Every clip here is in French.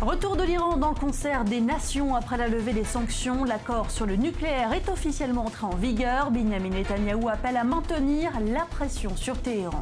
Retour de l'Iran dans le concert des nations après la levée des sanctions. L'accord sur le nucléaire est officiellement entré en vigueur. Benyamin Netanyahou appelle à maintenir la pression sur Téhéran.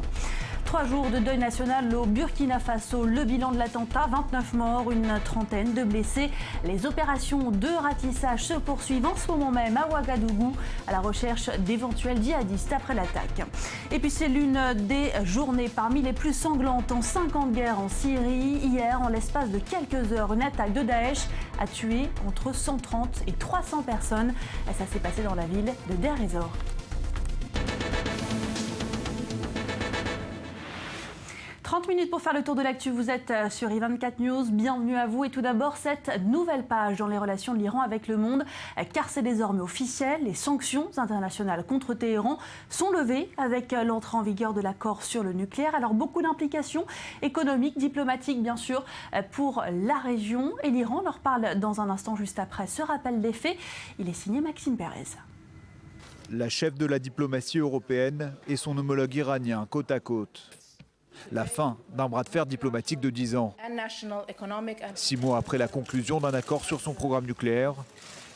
3 jours de deuil national au Burkina Faso. Le bilan de l'attentat, 29 morts, une trentaine de blessés. Les opérations de ratissage se poursuivent en ce moment même à Ouagadougou à la recherche d'éventuels djihadistes après l'attaque. Et puis c'est l'une des journées parmi les plus sanglantes en 5 ans de guerre en Syrie. Hier, en l'espace de quelques heures, une attaque de Daesh a tué entre 130 et 300 personnes. Ça s'est passé dans la ville de Deir ez-Zor. 30 minutes pour faire le tour de l'actu. Vous êtes sur I24 News. Bienvenue à vous. Et tout d'abord, cette nouvelle page dans les relations de l'Iran avec le monde, car c'est désormais officiel. Les sanctions internationales contre Téhéran sont levées avec l'entrée en vigueur de l'accord sur le nucléaire. Alors, beaucoup d'implications économiques, diplomatiques, bien sûr, pour la région. Et l'Iran leur parle dans un instant, juste après ce rappel des faits. Il est signé Maxime Perez. La chef de la diplomatie européenne et son homologue iranien côte à côte. La fin d'un bras de fer diplomatique de 10 ans. 6 mois après la conclusion d'un accord sur son programme nucléaire,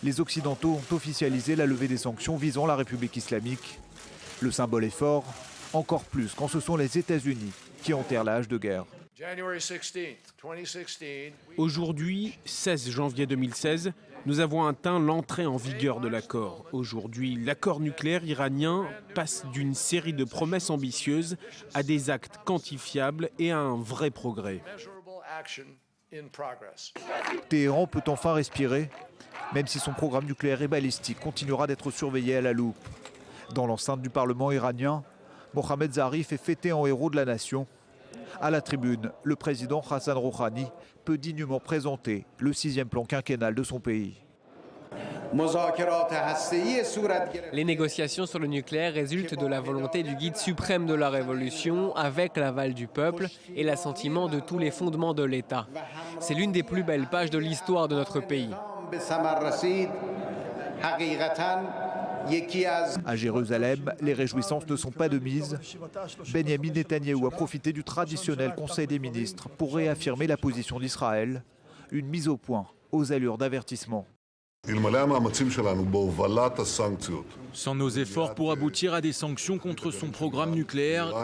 les Occidentaux ont officialisé la levée des sanctions visant la République islamique. Le symbole est fort, encore plus quand ce sont les États-Unis qui enterrent l'âge de guerre. Aujourd'hui, 16 janvier 2016, nous avons atteint l'entrée en vigueur de l'accord. Aujourd'hui, l'accord nucléaire iranien passe d'une série de promesses ambitieuses à des actes quantifiables et à un vrai progrès. Téhéran peut enfin respirer, même si son programme nucléaire et balistique continuera d'être surveillé à la loupe. Dans l'enceinte du Parlement iranien, Mohammad Zarif est fêté en héros de la nation. À la tribune, le président Hassan Rouhani peut dignement présenter le 6e plan quinquennal de son pays. Les négociations sur le nucléaire résultent de la volonté du guide suprême de la révolution, avec l'aval du peuple et l'assentiment de tous les fondements de l'État. C'est l'une des plus belles pages de l'histoire de notre pays. À Jérusalem, les réjouissances ne sont pas de mise. Benyamin Netanyahou a profité du traditionnel Conseil des ministres pour réaffirmer la position d'Israël, une mise au point aux allures d'avertissement. Sans nos efforts pour aboutir à des sanctions contre son programme nucléaire,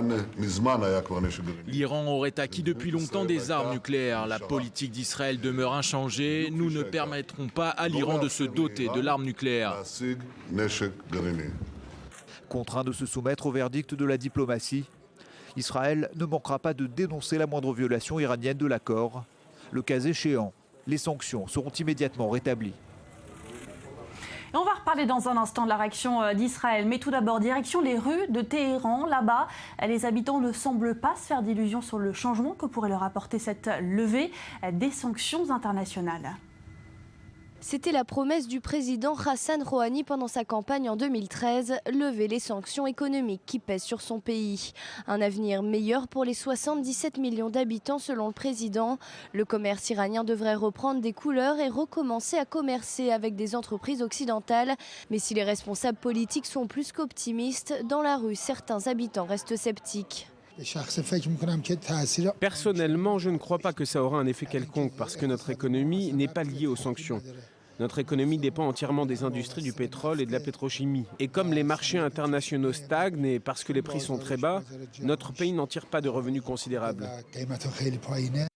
l'Iran aurait acquis depuis longtemps des armes nucléaires. La politique d'Israël demeure inchangée. Nous ne permettrons pas à l'Iran de se doter de l'arme nucléaire. Contraint de se soumettre au verdict de la diplomatie, Israël ne manquera pas de dénoncer la moindre violation iranienne de l'accord. Le cas échéant, les sanctions seront immédiatement rétablies. Et on va reparler dans un instant de la réaction d'Israël. Mais tout d'abord, direction les rues de Téhéran. Là-bas, les habitants ne semblent pas se faire d'illusions sur le changement que pourrait leur apporter cette levée des sanctions internationales. C'était la promesse du président Hassan Rouhani pendant sa campagne en 2013, lever les sanctions économiques qui pèsent sur son pays. Un avenir meilleur pour les 77 millions d'habitants selon le président. Le commerce iranien devrait reprendre des couleurs et recommencer à commercer avec des entreprises occidentales. Mais si les responsables politiques sont plus qu'optimistes, dans la rue, certains habitants restent sceptiques. Personnellement, je ne crois pas que ça aura un effet quelconque parce que notre économie n'est pas liée aux sanctions. Notre économie dépend entièrement des industries du pétrole et de la pétrochimie. Et comme les marchés internationaux stagnent et parce que les prix sont très bas, notre pays n'en tire pas de revenus considérables.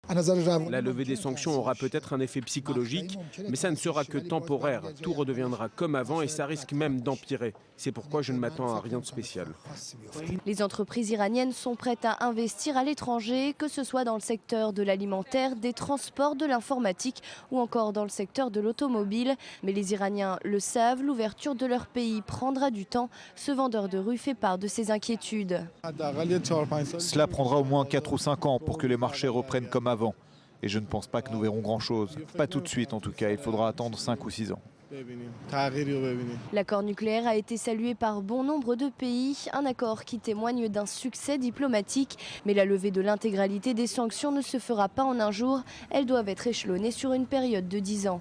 La levée des sanctions aura peut-être un effet psychologique, mais ça ne sera que temporaire. Tout redeviendra comme avant et ça risque même d'empirer. C'est pourquoi je ne m'attends à rien de spécial. Les entreprises iraniennes sont prêtes à investir à l'étranger, que ce soit dans le secteur de l'alimentaire, des transports, de l'informatique ou encore dans le secteur de l'automobile. Mais les Iraniens le savent, l'ouverture de leur pays prendra du temps. Ce vendeur de rue fait part de ses inquiétudes. Cela prendra au moins 4 ou 5 ans pour que les marchés reprennent comme avant. Et je ne pense pas que nous verrons grand-chose. Pas tout de suite en tout cas, il faudra attendre 5 ou 6 ans. L'accord nucléaire a été salué par bon nombre de pays, un accord qui témoigne d'un succès diplomatique. Mais la levée de l'intégralité des sanctions ne se fera pas en un jour, elles doivent être échelonnées sur une période de 10 ans.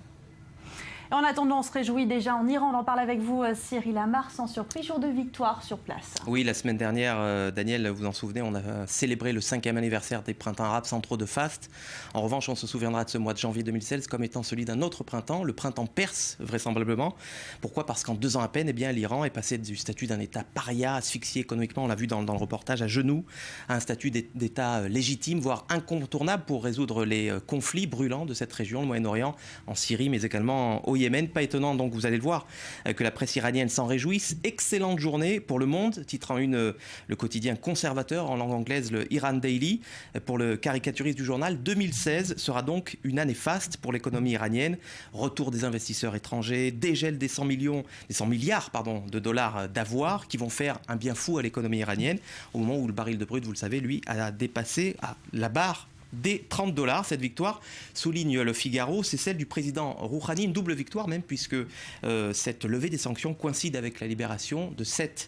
Et en attendant, on se réjouit déjà en Iran. On en parle avec vous, Cyril Amar, sans surprise, jour de victoire sur place. Oui, la semaine dernière, Daniel, vous en souvenez, on a célébré le 5e anniversaire des printemps arabes sans trop de faste. En revanche, on se souviendra de ce mois de janvier 2016 comme étant celui d'un autre printemps, le printemps perse, vraisemblablement. Pourquoi ? Parce qu'en 2 ans à peine, l'Iran est passé du statut d'un État paria, asphyxié économiquement, on l'a vu dans le reportage, à genoux, à un statut d'État légitime, voire incontournable pour résoudre les conflits brûlants de cette région, le Moyen-Orient, en Syrie, mais également au Yémen. Pas étonnant, donc, vous allez le voir, que la presse iranienne s'en réjouisse. Excellente journée pour Le Monde, titre en une le quotidien conservateur en langue anglaise, le Iran Daily. Pour le caricaturiste du journal, 2016 sera donc une année faste pour l'économie iranienne. Retour des investisseurs étrangers, dégel des 100 milliards de dollars d'avoirs qui vont faire un bien fou à l'économie iranienne, au moment où le baril de brut, vous le savez, lui, a dépassé la barre des $30. Cette victoire, souligne le Figaro, c'est celle du président Rouhani, une double victoire même, puisque cette levée des sanctions coïncide avec la libération de 7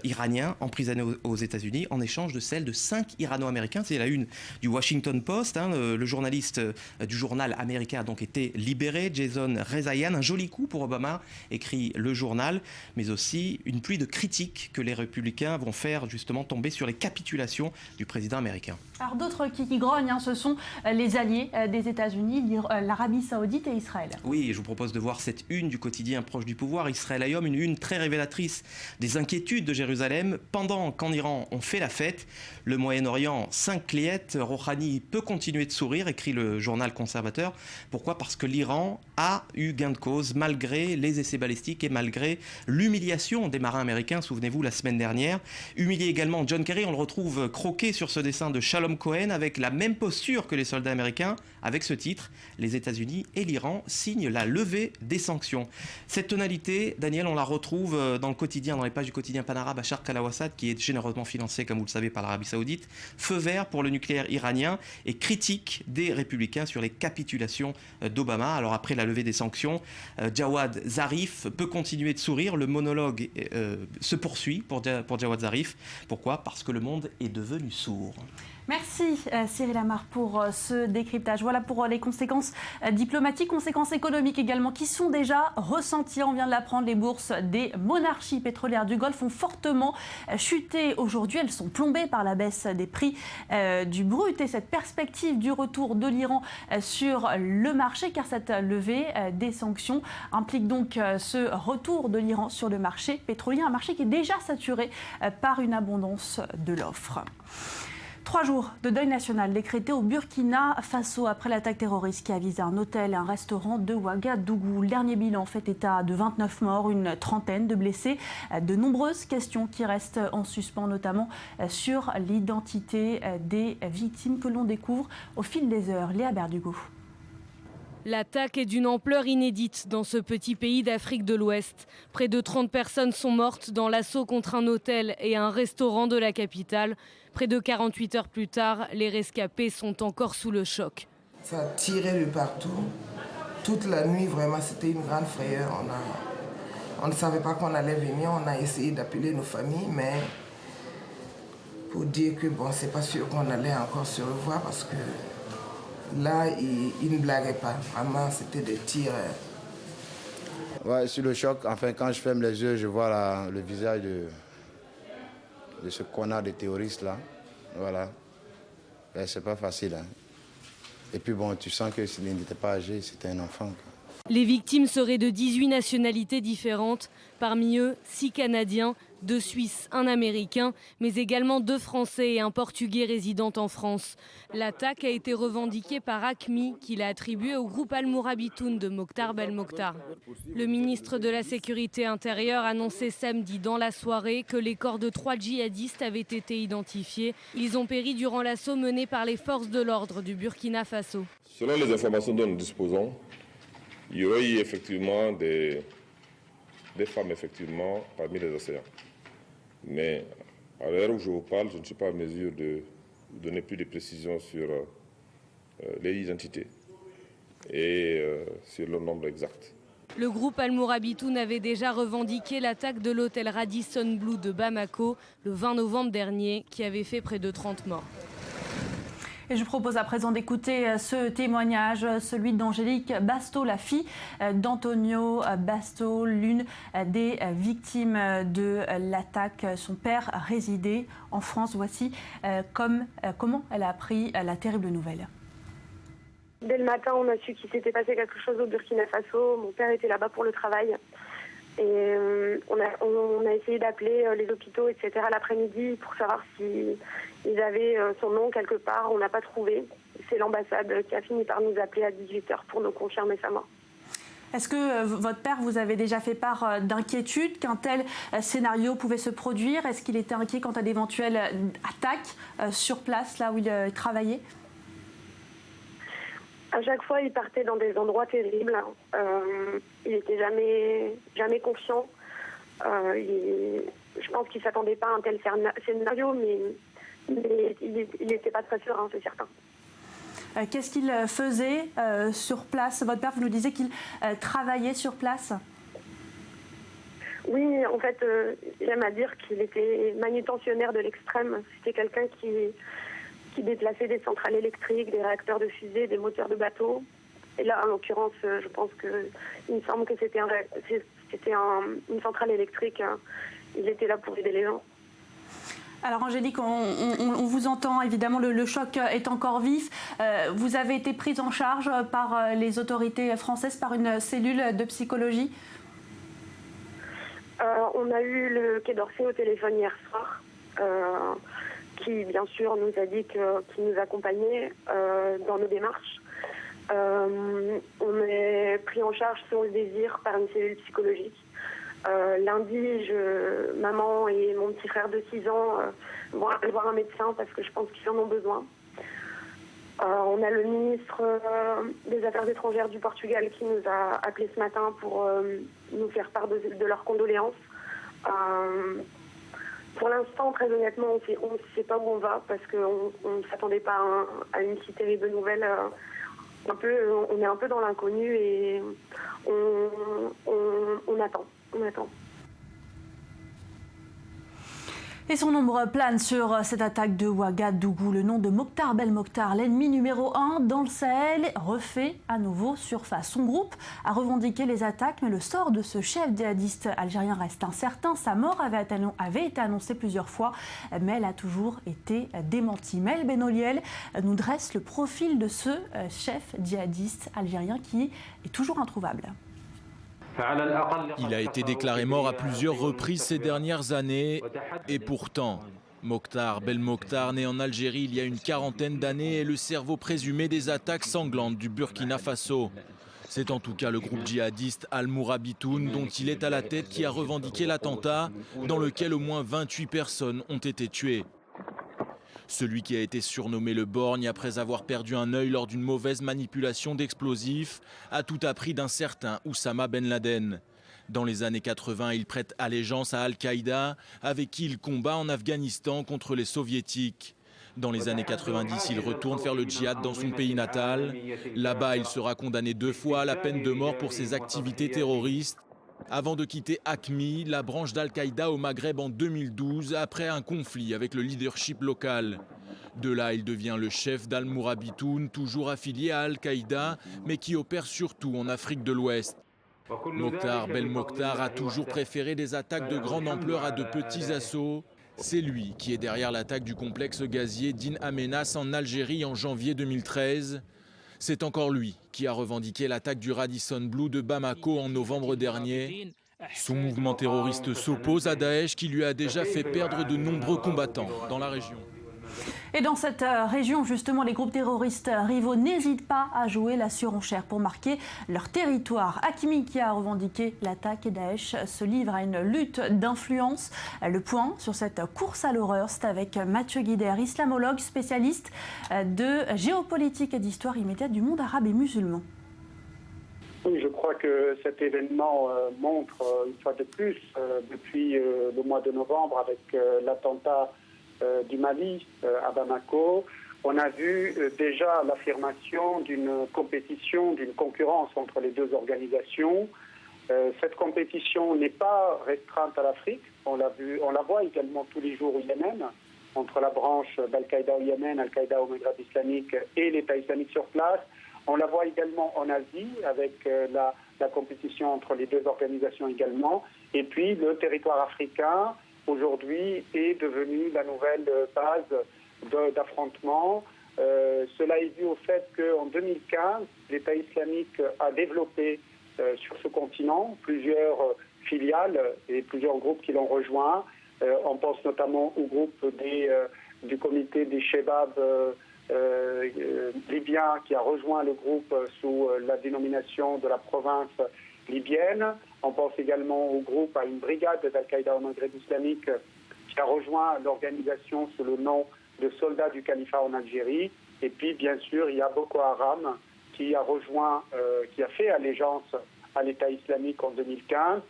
Iraniens emprisonnés aux États-Unis en échange de celle de 5 Irano-Américains. C'est la une du Washington Post. Le journaliste du journal américain a donc été libéré, Jason Rezaian. Un joli coup pour Obama, écrit le journal, mais aussi une pluie de critiques que les républicains vont faire justement tomber sur les capitulations du président américain. Alors d'autres qui grognent, ce sont les alliés des États-Unis, l'Arabie Saoudite et Israël. Oui, je vous propose de voir cette une du quotidien proche du pouvoir, Israël Hayom, une une très révélatrice des inquiétudes de Jérusalem. Pendant qu'en Iran on fait la fête, le Moyen-Orient s'inquiète. Rouhani peut continuer de sourire, écrit le journal conservateur. Pourquoi ? Parce que l'Iran a eu gain de cause malgré les essais balistiques et malgré l'humiliation des marins américains, souvenez-vous, la semaine dernière. Humilié également John Kerry, on le retrouve croqué sur ce dessin de Shalom Cohen avec la même posture que les soldats américains, avec ce titre, les États-Unis et l'Iran signent la levée des sanctions. Cette tonalité, Daniel, on la retrouve dans le quotidien, dans les pages du quotidien Pan-Arabe, Bachar Al-Assad, qui est généreusement financé, comme vous le savez, par l'Arabie Saoudite. Feu vert pour le nucléaire iranien et critique des républicains sur les capitulations d'Obama. Alors après la levée des sanctions, Jawad Zarif peut continuer de sourire. Le monologue se poursuit pour Jawad Zarif. Pourquoi ? Parce que le monde est devenu sourd. Merci Cyril Amar pour ce décryptage. Voilà pour les conséquences diplomatiques, conséquences économiques également qui sont déjà ressenties. On vient de l'apprendre, les bourses des monarchies pétrolières du Golfe ont fortement chuté aujourd'hui. Elles sont plombées par la baisse des prix du brut et cette perspective du retour de l'Iran sur le marché, car cette levée des sanctions implique donc ce retour de l'Iran sur le marché pétrolier, un marché qui est déjà saturé par une abondance de l'offre. 3 jours de deuil national décrété au Burkina Faso après l'attaque terroriste qui a visé un hôtel et un restaurant de Ouagadougou. Le dernier bilan fait état de 29 morts, une trentaine de blessés. De nombreuses questions qui restent en suspens, notamment sur l'identité des victimes que l'on découvre au fil des heures. Léa Berdugo. L'attaque est d'une ampleur inédite dans ce petit pays d'Afrique de l'Ouest. Près de 30 personnes sont mortes dans l'assaut contre un hôtel et un restaurant de la capitale. Près de 48 heures plus tard, les rescapés sont encore sous le choc. Ça tirait de partout. Toute la nuit, vraiment, c'était une grande frayeur. On ne savait pas qu'on allait venir. On a essayé d'appeler nos familles, mais pour dire que bon, c'est pas sûr qu'on allait encore se revoir parce que là, ils ne blaguaient pas. Vraiment, c'était des tirs. Ouais, sur le choc, enfin, quand je ferme les yeux, je vois le visage de ce connard de terroriste là. Voilà. Ben, c'est pas facile. Hein. Et puis bon, tu sens qu'il n'était pas âgé, c'était un enfant. Quoi. Les victimes seraient de 18 nationalités différentes. Parmi eux, 6 Canadiens, 2 Suisses, 1 Américain, mais également 2 Français et un Portugais résidant en France. L'attaque a été revendiquée par AQMI, qui l'a attribuée au groupe Al-Mourabitoun de Mokhtar Belmokhtar. Le ministre de la Sécurité intérieure annonçait samedi dans la soirée que les corps de 3 djihadistes avaient été identifiés. Ils ont péri durant l'assaut mené par les forces de l'ordre du Burkina Faso. Selon les informations dont nous disposons, il y aurait eu effectivement des femmes effectivement parmi les assaillants. Mais à l'heure où je vous parle, je ne suis pas en mesure de vous donner plus de précisions sur les identités et sur le nombre exact. Le groupe Al-Mourabitoun avait déjà revendiqué l'attaque de l'hôtel Radisson Blu de Bamako le 20 novembre dernier, qui avait fait près de 30 morts. Et je propose à présent d'écouter ce témoignage, celui d'Angélique Basto, la fille d'Antonio Basto, l'une des victimes de l'attaque. Son père résidait en France. Voici comment elle a appris la terrible nouvelle. Dès le matin, on a su qu'il s'était passé quelque chose au Burkina Faso. Mon père était là-bas pour le travail. Et on a essayé d'appeler les hôpitaux, etc. l'après-midi pour savoir s'ils avaient son nom quelque part. On n'a pas trouvé. C'est l'ambassade qui a fini par nous appeler à 18h pour nous confirmer sa mort. Est-ce que votre père vous avait déjà fait part d'inquiétude qu'un tel scénario pouvait se produire? Est-ce qu'il était inquiet quant à d'éventuelles attaques sur place, là où il travaillait? À chaque fois, il partait dans des endroits terribles. Il n'était jamais confiant. Je pense qu'il ne s'attendait pas à un tel scénario, mais il n'était pas très serein, c'est certain. Qu'est-ce qu'il faisait sur place? Votre père, vous nous disiez qu'il travaillait sur place? Oui, en fait, j'aime à dire qu'il était manutentionnaire de l'extrême. C'était quelqu'un qui déplaçait des centrales électriques, des réacteurs de fusée, des moteurs de bateaux. Et là, en l'occurrence, je pense il me semble que c'était une centrale électrique. Il était là pour aider les gens. Alors Angélique, on vous entend, évidemment, le choc est encore vif. Vous avez été prise en charge par les autorités françaises, par une cellule de psychologie? On a eu le Quai d'Orsay au téléphone hier soir, qui bien sûr nous a dit qu'il nous accompagnait dans nos démarches. On est pris en charge sur le désir par une cellule psychologique. Lundi, maman et mon petit frère de 6 ans vont aller voir un médecin parce que je pense qu'ils en ont besoin. On a le ministre des Affaires étrangères du Portugal qui nous a appelés ce matin pour nous faire part de leurs condoléances. Pour l'instant, très honnêtement, on ne sait pas où on va parce qu'on ne s'attendait pas à une si terrible nouvelle. On est un peu dans l'inconnu et on attend. Et son ombre plane sur cette attaque de Ouagadougou. Le nom de Mokhtar Belmokhtar, l'ennemi numéro 1 dans le Sahel, refait à nouveau surface. Son groupe a revendiqué les attaques, mais le sort de ce chef djihadiste algérien reste incertain. Sa mort avait été annoncée plusieurs fois, mais elle a toujours été démentie. Maël Benoliel nous dresse le profil de ce chef djihadiste algérien qui est toujours introuvable. Il a été déclaré mort à plusieurs reprises ces dernières années. Et pourtant, Mokhtar Belmokhtar, né en Algérie il y a une quarantaine d'années, est le cerveau présumé des attaques sanglantes du Burkina Faso. C'est en tout cas le groupe djihadiste Al-Mourabitoun, dont il est à la tête, qui a revendiqué l'attentat, dans lequel au moins 28 personnes ont été tuées. Celui qui a été surnommé le Borgne après avoir perdu un œil lors d'une mauvaise manipulation d'explosifs a tout appris d'un certain Oussama Ben Laden. Dans les années 80, il prête allégeance à Al-Qaïda, avec qui il combat en Afghanistan contre les soviétiques. Dans les années 90, il retourne faire le djihad dans son pays natal. Là-bas, il sera condamné 2 fois à la peine de mort pour ses activités terroristes, avant de quitter AQMI, la branche d'Al-Qaïda au Maghreb en 2012, après un conflit avec le leadership local. De là, il devient le chef d'Al-Mourabitoun, toujours affilié à Al-Qaïda, mais qui opère surtout en Afrique de l'Ouest. Mokhtar Belmokhtar a toujours préféré des attaques de grande ampleur à de petits assauts. C'est lui qui est derrière l'attaque du complexe gazier d'In Amenas en Algérie en janvier 2013. C'est encore lui qui a revendiqué l'attaque du Radisson Blu de Bamako en novembre dernier. Son mouvement terroriste s'oppose à Daesh qui lui a déjà fait perdre de nombreux combattants dans la région. Et dans cette région, justement, les groupes terroristes rivaux n'hésitent pas à jouer la surenchère pour marquer leur territoire. AQMI, qui a revendiqué l'attaque, et Daesh se livre à une lutte d'influence. Le point sur cette course à l'horreur, c'est avec Mathieu Guider, islamologue, spécialiste de géopolitique et d'histoire immédiate du monde arabe et musulman. Oui, je crois que cet événement montre une fois de plus, depuis le mois de novembre avec l'attentat du Mali à Bamako, on a vu déjà l'affirmation d'une compétition, d'une concurrence entre les deux organisations. Cette compétition n'est pas restreinte à l'Afrique, on la voit également tous les jours au Yémen. entre la branche d'Al-Qaïda au Yémen, Al-Qaïda au Maghreb islamique et l'État islamique sur place. On la voit également en Asie avec la compétition entre les deux organisations également. Et puis le territoire africain, aujourd'hui, est devenu la nouvelle base d'affrontement. Cela est dû au fait qu'en 2015, l'État islamique a développé sur ce continent plusieurs filiales et plusieurs groupes qui l'ont rejoint. On pense notamment au groupe du comité des Chebab libyen qui a rejoint le groupe sous la dénomination de la province libyenne. On pense également au groupe, à une brigade d'Al-Qaïda au Maghreb islamique qui a rejoint l'organisation sous le nom de soldats du califat en Algérie. Et puis, bien sûr, il y a Boko Haram qui a rejoint, qui a fait allégeance à l'État islamique en 2015.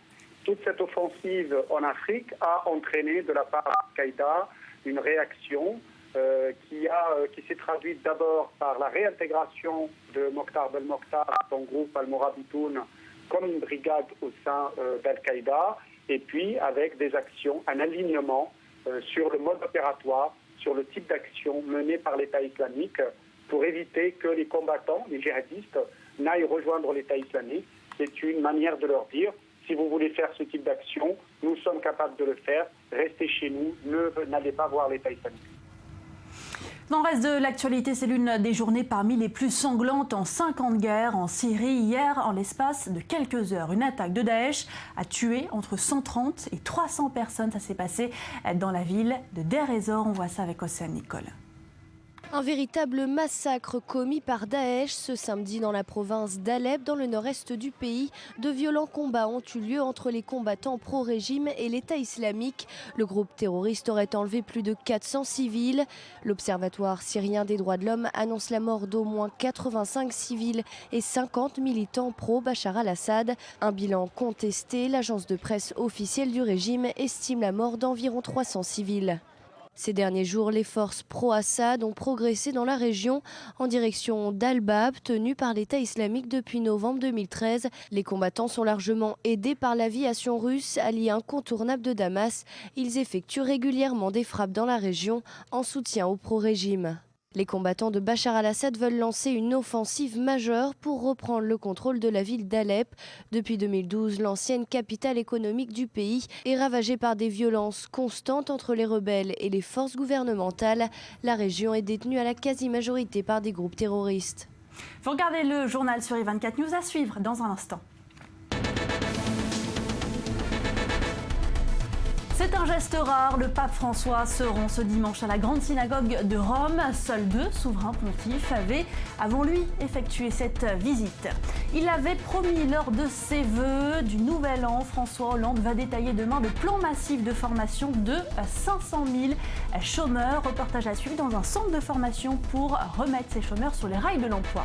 Toute cette offensive en Afrique a entraîné de la part d'Al-Qaïda une réaction qui s'est traduite d'abord par la réintégration de Mokhtar Belmokhtar, son groupe Al-Mourabitoun, comme une brigade au sein d'Al-Qaïda, et puis avec des actions, un alignement sur le mode opératoire, sur le type d'action mené par l'État islamique pour éviter que les combattants, les djihadistes, n'aillent rejoindre l'État islamique. C'est une manière de leur dire, si vous voulez faire ce type d'action, nous sommes capables de le faire, restez chez nous, n'allez pas voir l'État islamique. Dans le reste de l'actualité, c'est l'une des journées parmi les plus sanglantes en 5 ans de guerre en Syrie. Hier, en l'espace de quelques heures, une attaque de Daesh a tué entre 130 et 300 personnes. Ça s'est passé dans la ville de Deir ez-Zor. On voit ça avec Océane Nicole. Un véritable massacre commis par Daesh ce samedi dans la province d'Alep, dans le nord-est du pays. De violents combats ont eu lieu entre les combattants pro-régime et l'État islamique. Le groupe terroriste aurait enlevé plus de 400 civils. L'Observatoire syrien des droits de l'homme annonce la mort d'au moins 85 civils et 50 militants pro-Bachar al-Assad. Un bilan contesté, l'agence de presse officielle du régime estime la mort d'environ 300 civils. Ces derniers jours, les forces pro-Assad ont progressé dans la région en direction d'Al-Bab, tenue par l'État islamique depuis novembre 2013. Les combattants sont largement aidés par l'aviation russe, alliée incontournable de Damas. Ils effectuent régulièrement des frappes dans la région en soutien au pro-régime. Les combattants de Bachar al-Assad veulent lancer une offensive majeure pour reprendre le contrôle de la ville d'Alep. Depuis 2012, l'ancienne capitale économique du pays est ravagée par des violences constantes entre les rebelles et les forces gouvernementales. La région est détenue à la quasi-majorité par des groupes terroristes. Vous regardez le journal sur i24 News, à suivre dans un instant. C'est un geste rare. Le pape François se rend ce dimanche à la grande synagogue de Rome. Seuls 2 souverains pontifes avaient, avant lui, effectué cette visite. Il avait promis lors de ses vœux du Nouvel An. François Hollande va détailler demain le plan massif de formation de 500 000 chômeurs. Reportage à suivre dans un centre de formation pour remettre ces chômeurs sur les rails de l'emploi.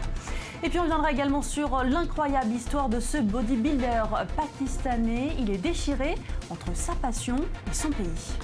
Et puis on reviendra également sur l'incroyable histoire de ce bodybuilder pakistanais. Il est déchiré entre sa passion et son pays.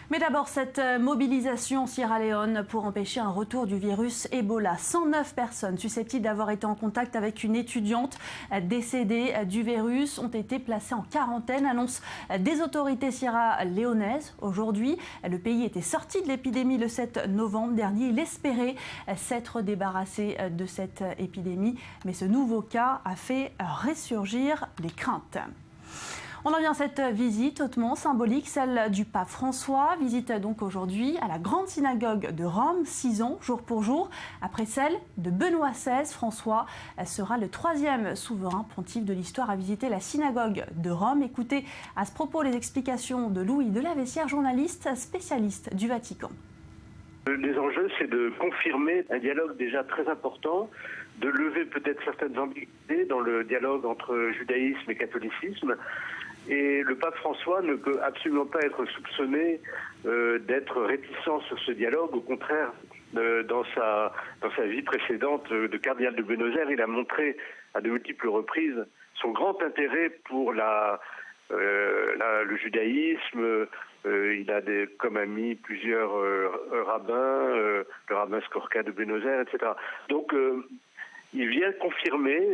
Mais d'abord, cette mobilisation en Sierra Leone pour empêcher un retour du virus Ebola. 109 personnes susceptibles d'avoir été en contact avec une étudiante décédée du virus ont été placées en quarantaine, annonce des autorités sierra-léonaises. Aujourd'hui, le pays était sorti de l'épidémie le 7 novembre dernier. Il espérait s'être débarrassé de cette épidémie, mais ce nouveau cas a fait ressurgir les craintes. On en vient à cette visite hautement symbolique, celle du pape François. Visite donc aujourd'hui à la grande synagogue de Rome, 6 ans, jour pour jour. Après celle de Benoît XVI, François sera le 3e souverain pontife de l'histoire à visiter la synagogue de Rome. Écoutez à ce propos les explications de Louis de la Vessière, journaliste spécialiste du Vatican. Les enjeux, c'est de confirmer un dialogue déjà très important, de lever peut-être certaines ambiguïtés dans le dialogue entre judaïsme et catholicisme. Et le pape François ne peut absolument pas être soupçonné d'être réticent sur ce dialogue. Au contraire, dans sa vie précédente de cardinal de Buenos Aires, il a montré à de multiples reprises son grand intérêt pour le judaïsme. Il a comme ami plusieurs rabbins, le rabbin Skorka de Buenos Aires, etc. Donc il vient confirmer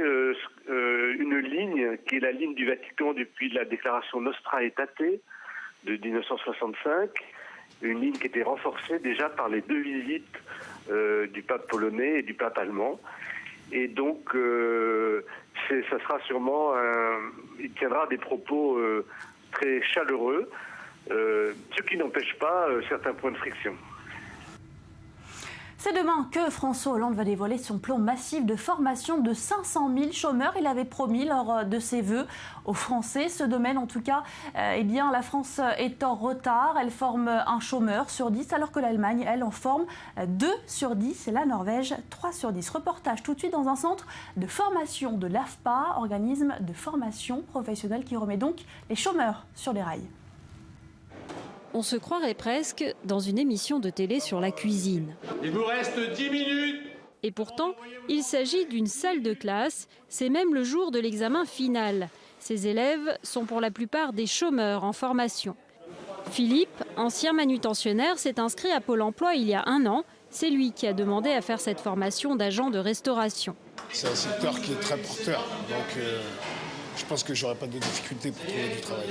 une ligne qui est la ligne du Vatican depuis la déclaration Nostra Aetate de 1965, une ligne qui était renforcée déjà par les 2 visites du pape polonais et du pape allemand. Et donc, ça sera sûrement il tiendra des propos très chaleureux, ce qui n'empêche pas certains points de friction. C'est demain que François Hollande va dévoiler son plan massif de formation de 500 000 chômeurs. Il avait promis lors de ses vœux aux Français. Ce domaine, en tout cas, la France est en retard. Elle forme un chômeur sur 10, alors que l'Allemagne, elle, en forme 2 sur 10 et la Norvège 3 sur 10. Reportage tout de suite dans un centre de formation de l'AFPA, organisme de formation professionnelle qui remet donc les chômeurs sur les rails. On se croirait presque dans une émission de télé sur la cuisine. Il vous reste 10 minutes. Et pourtant, il s'agit d'une salle de classe. C'est même le jour de l'examen final. Ces élèves sont pour la plupart des chômeurs en formation. Philippe, ancien manutentionnaire, s'est inscrit à Pôle emploi il y a 1 an. C'est lui qui a demandé à faire cette formation d'agent de restauration. C'est un secteur qui est très porteur. Donc je pense que j'aurai pas de difficulté pour trouver du travail.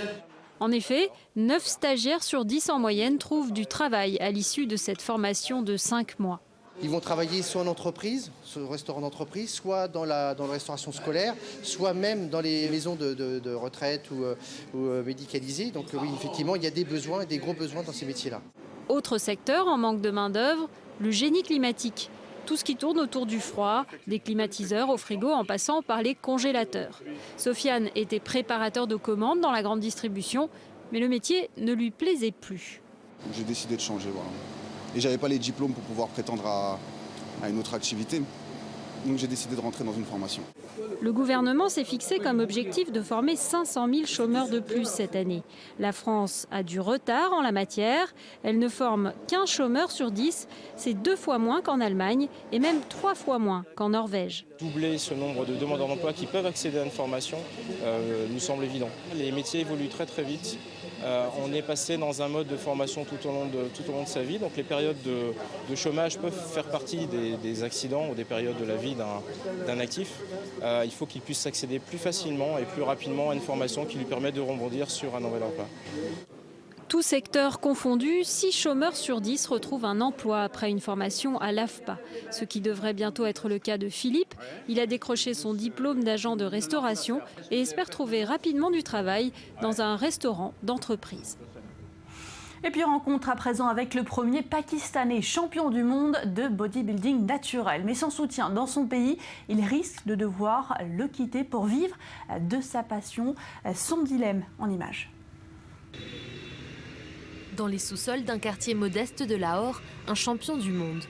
En effet, 9 stagiaires sur 10 en moyenne trouvent du travail à l'issue de cette formation de 5 mois. Ils vont travailler soit en entreprise, sur le restaurant d'entreprise, soit dans la restauration scolaire, soit même dans les maisons de retraite ou médicalisées. Donc oui, effectivement, il y a des besoins et des gros besoins dans ces métiers-là. Autre secteur en manque de main-d'œuvre, le génie climatique. Tout ce qui tourne autour du froid, des climatiseurs au frigo en passant par les congélateurs. Sofiane était préparateur de commandes dans la grande distribution, mais le métier ne lui plaisait plus. J'ai décidé de changer, voilà. Et j'avais pas les diplômes pour pouvoir prétendre à une autre activité. Donc j'ai décidé de rentrer dans une formation. Le gouvernement s'est fixé comme objectif de former 500 000 chômeurs de plus cette année. La France a du retard en la matière. Elle ne forme qu'un chômeur sur 10. C'est 2 fois moins qu'en Allemagne et même 3 fois moins qu'en Norvège. Doubler ce nombre de demandeurs d'emploi qui peuvent accéder à une formation nous semble évident. Les métiers évoluent très très vite. On est passé dans un mode de formation tout au long de sa vie. Donc les périodes de chômage peuvent faire partie des accidents ou des périodes de la vie d'un actif. Il faut qu'il puisse accéder plus facilement et plus rapidement à une formation qui lui permet de rebondir sur un nouvel emploi. Tout secteur confondu, 6 chômeurs sur 10 retrouvent un emploi après une formation à l'AFPA. Ce qui devrait bientôt être le cas de Philippe. Il a décroché son diplôme d'agent de restauration et espère trouver rapidement du travail dans un restaurant d'entreprise. Et puis rencontre à présent avec le premier Pakistanais champion du monde de bodybuilding naturel. Mais sans soutien dans son pays, il risque de devoir le quitter pour vivre de sa passion. Son dilemme en images. Dans les sous-sols d'un quartier modeste de Lahore, un champion du monde.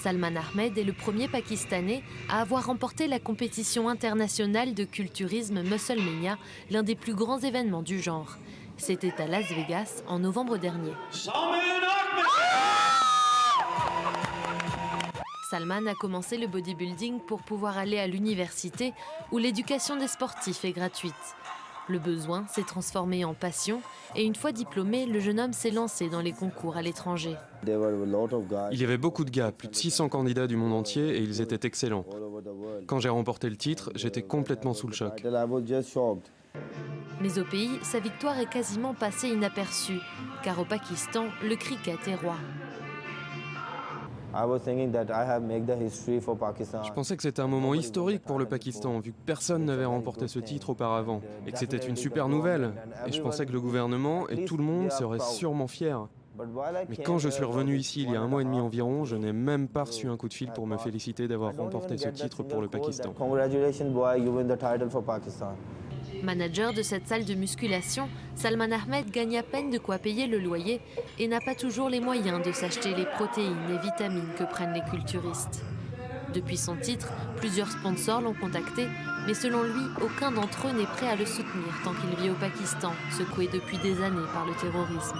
Salman Ahmed est le premier Pakistanais à avoir remporté la compétition internationale de culturisme Musclemania, l'un des plus grands événements du genre. C'était à Las Vegas en novembre dernier. Salman a commencé le bodybuilding pour pouvoir aller à l'université où l'éducation des sportifs est gratuite. Le besoin s'est transformé en passion et une fois diplômé, le jeune homme s'est lancé dans les concours à l'étranger. Il y avait beaucoup de gars, plus de 600 candidats du monde entier et ils étaient excellents. Quand j'ai remporté le titre, j'étais complètement sous le choc. Mais au pays, sa victoire est quasiment passée inaperçue, car au Pakistan, le cricket est roi. Je pensais que c'était un moment historique pour le Pakistan, vu que personne n'avait remporté ce titre auparavant, et que c'était une super nouvelle. Et je pensais que le gouvernement et tout le monde seraient sûrement fiers. Mais quand je suis revenu ici il y a 1 mois et demi environ, je n'ai même pas reçu un coup de fil pour me féliciter d'avoir remporté ce titre pour le Pakistan. Manager de cette salle de musculation, Salman Ahmed gagne à peine de quoi payer le loyer et n'a pas toujours les moyens de s'acheter les protéines et vitamines que prennent les culturistes. Depuis son titre, plusieurs sponsors l'ont contacté, mais selon lui, aucun d'entre eux n'est prêt à le soutenir tant qu'il vit au Pakistan, secoué depuis des années par le terrorisme.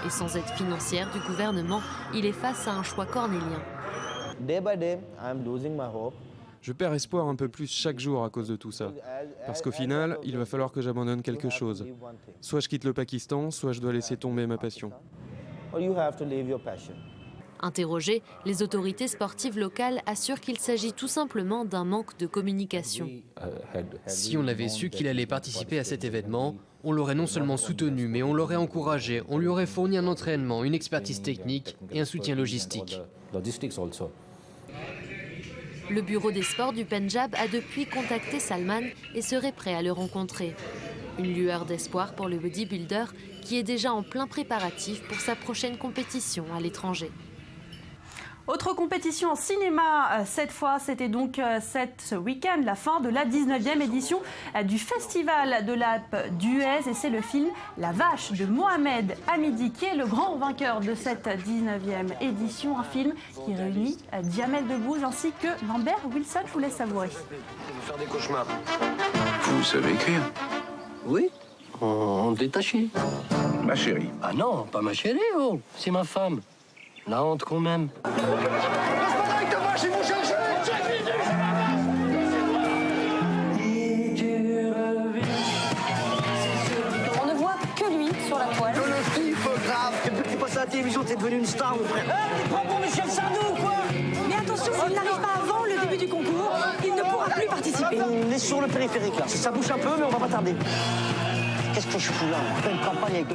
Et sans aide financière du gouvernement, il est face à un choix cornélien. Je perds espoir un peu plus chaque jour à cause de tout ça. Parce qu'au final, il va falloir que j'abandonne quelque chose. Soit je quitte le Pakistan, soit je dois laisser tomber ma passion. Interrogées, les autorités sportives locales assurent qu'il s'agit tout simplement d'un manque de communication. Si on avait su qu'il allait participer à cet événement, on l'aurait non seulement soutenu, mais on l'aurait encouragé, on lui aurait fourni un entraînement, une expertise technique et un soutien logistique. Le bureau des sports du Pendjab a depuis contacté Salman et serait prêt à le rencontrer. Une lueur d'espoir pour le bodybuilder qui est déjà en plein préparatif pour sa prochaine compétition à l'étranger. Autre compétition en cinéma, cette fois, c'était donc ce week-end, la fin de la 19e édition du Festival de l'Alpe d'Huez. Et c'est le film La Vache de Mohamed Hamidi qui est le grand vainqueur de cette 19e édition. Un film qui réunit Jamel Debbouze ainsi que Lambert Wilson. Je vous laisse savourer. Faire des cauchemars. Vous savez écrire? Oui, en détaché. Ma chérie. Ah non, pas ma chérie, oh, c'est ma femme. La honte quand même. On ne voit que lui sur la toile. Le typographe, depuis que tu passes à la télévision, t'es devenu une star, mon frère. Tu prends pour Michel Sardou ou quoi? Mais attention, s'il n'arrive pas avant le début du concours, il ne pourra plus participer. On est sur le périphérique là. Ça bouge un peu, mais on va pas tarder. Qu'est-ce que je fous là? On fait une campagne avec